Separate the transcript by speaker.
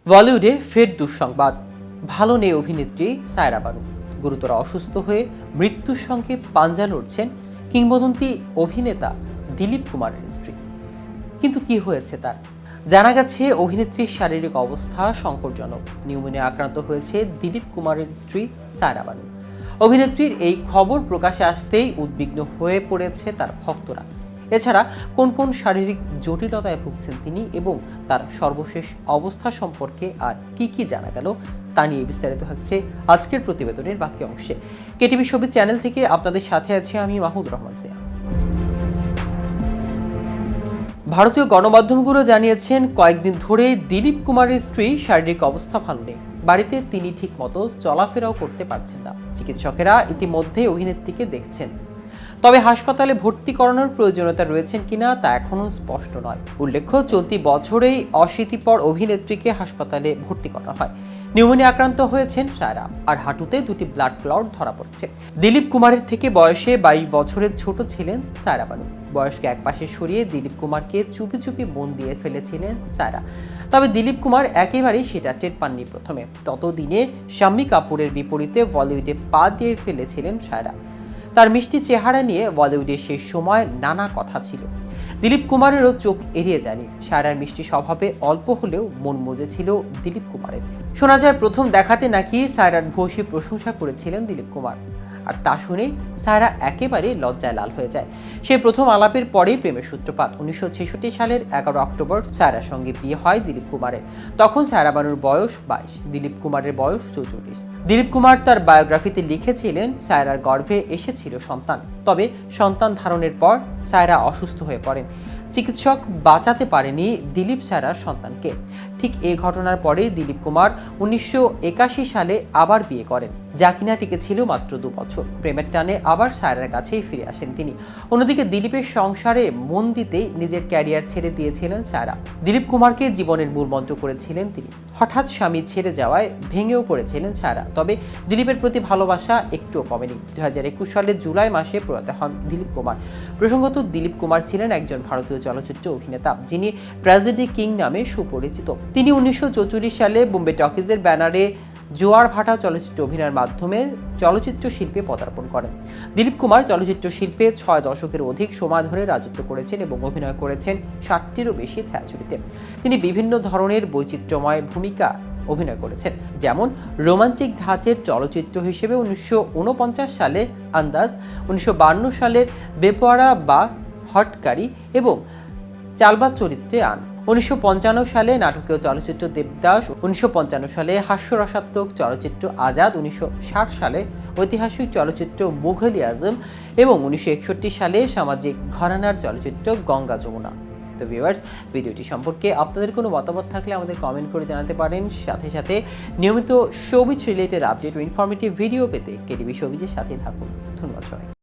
Speaker 1: বলিউডে ফের দুঃসংবাদ। ভালো নেই অভিনেত্রী সায়রা বানু। গুরুতর অসুস্থ হয়ে মৃত্যুর সঙ্গে পাঞ্জা লড়ছেন কিংবদন্তি অভিনেতা দিলীপ কুমারের স্ত্রী। কিন্তু কি হয়েছে তার? জানা গেছে অভিনেত্রীর শারীরিক অবস্থা সংকটজনক। নিউমোনিয়া আক্রান্ত হয়েছে দিলীপ কুমারের স্ত্রী সায়রা বানু। অভিনেত্রীর এই খবর প্রকাশে আসতেই উদ্বিগ্ন হয়ে পড়েছে তার ভক্তরা। এছাড়া কোন কোন শারীরিক জটিলতায় ভুগছেন তিনি এবং তার সর্বশেষ অবস্থা সম্পর্কে আর কি জানা গেল তা নিয়ে বিস্তারিত হচ্ছে আজকের প্রতিবেদনের বাকি অংশে। কেটিভি শোবিজ চ্যানেল থেকে আপনাদের সাথে আছি আমি মাহমুদ রহমান জিয়া। ভারতীয় গণমাধ্যমগুলো জানিয়েছেন কয়েকদিন ধরে দিলীপ কুমারের স্ত্রী শারীরিক অবস্থা ভালো নেই। বাড়িতে তিনি ঠিকমতো চলাফেরাও করতে পারছেন না। চিকিৎসকেরা ইতিমধ্যে অভিনেত্রীকে দেখছেন, তবে হাসপাতালে ভর্তি করানোর প্রয়োজনীয়তা রয়েছেন কিনা তা এখনও স্পষ্ট নয়। উল্লেখ্য, চলতি বছরেই অশীতিপর অভিনেত্রীকে হাসপাতালে ভর্তি করা হয়। নিউমোনিয়া আক্রান্ত হয়েছেন সায়রা, আর হাঁটুতে দুটি ব্লাড ক্লট ধরা পড়ছে। দিলীপ কুমারের থেকে বয়সে 22 বছরের ছোট ছিলেন সায়রা বানু। বয়সকে একপাশে সরিয়ে দিলীপ কুমারকে চুপি চুপি মন দিয়ে ফেলেছিলেন সায়রা। তবে দিলীপ কুমার একেবারেই সেটা টের পাননি প্রথমে। ততদিনে শাম্মী কাপুরের বিপরীতে বলিউডে পা দিয়ে ফেলেছিলেন সায়রা। তার মিষ্টি চেহারা নিয়ে বলিউডে সেই সময় নানা কথা ছিল। দিলীপ কুমারেরও চোখ এড়িয়ে যায়নি। সায়রার মিষ্টি স্বভাবে অল্প হলেও মন মজেছিল দিলীপ কুমারের। শোনা যায় প্রথম দেখাতে নাকি সায়রার ভূয়সী প্রশংসা করেছিলেন দিলীপ কুমার, আর তা শুনেই সায়রা একেবারে লজ্জায় লাল হয়ে যায়। সেই প্রথম আলাপের পরেই প্রেমের সূত্রপাত। 1966 সালের 11 অক্টোবর সায়রার সঙ্গে বিয়ে হয় দিলীপ কুমারের। তখন সায়রা বানুর বয়স 22, দিলীপ কুমারের বয়স 44। দিলীপ কুমার তার বায়োগ্রাফিতে লিখেছিলেন সায়রার গর্ভে এসেছিল সন্তান, তবে সন্তান ধারণের পর সায়রা অসুস্থ হয়ে পড়েন। চিকিৎসক বাঁচাতে পারেনি দিলীপ সায়রার সন্তানকে। ঠিক এই ঘটনার পরেই দিলীপ কুমার 1981 সালে আবার বিয়ে করেন, যা কিনা টিকেছিল মাত্র 2 বছর। প্রেমের টানে আবার সায়রার কাছেই ফিরে আসেন তিনি। অন্যদিকে দিলীপের সংসারে মন দিতেই নিজের ক্যারিয়ার ছেড়ে দিয়েছিলেন সায়রা। দিলীপ কুমারকে জীবনের মূলমন্ত্র করেছিলেন তিনি। হঠাৎ স্বামী ছেড়ে যাওয়ায় ভেঙেও পড়েছিলেন সায়রা, তবে দিলীপের প্রতি ভালোবাসা একটুও কমেনি। 2021 সালের জুলাই মাসে প্রয়াত হন দিলীপ কুমার। প্রসঙ্গত, দিলীপ কুমার ছিলেন একজন ভারতীয় চলচ্চিত্র অভিনেতা যিনি ট্র্যাজেডি কিং নামে সুপরিচিত। তিনি 1944 সালে বোম্বে টকিজের ব্যানারে জোয়ার ভাটা চলচ্চিত্র অভিনয়ের মাধ্যমে চলচ্চিত্র শিল্পে পদার্পণ করেন। দিলীপ কুমার চলচ্চিত্র শিল্পে 6 দশকের অধিক সময় ধরে রাজত্ব করেছেন এবং অভিনয় করেছেন 60টিরও বেশি ছায়াছবিতে। তিনি বিভিন্ন ধরনের বৈচিত্র্যময় ভূমিকা অভিনয় করেছেন, যেমন রোমান্টিক ধাঁচের চলচ্চিত্র হিসেবে 1949 সালে আন্দাজ, 1952 সালের বেপরোয়া বা হটকারী এবং চালবাজ চরিত্রে আন। 1955 সালে নাটকীয় চলচ্চিত্র দেবদাস, 1955 সালে হাস্যরসাত্মক চলচ্চিত্র আজাদ, 1960 সালে ঐতিহাসিক চলচ্চিত্র মুঘল আজম এবং 1961 সালে সামাজিক ঘরানার চলচ্চিত্র গঙ্গা যমুনা। তো ভিউয়ার্স, ভিডিওটি সম্পর্কে আপনাদের কোনো মতামত থাকলে আমাদের কমেন্ট করে জানাতে পারেন। সাথে সাথে নিয়মিত শোবিজ রিলেটেড আপডেট ও ইনফরমেটিভ ভিডিও পেতে কেটিভি শোবিজের সাথে থাকুন। ধন্যবাদ সবাই।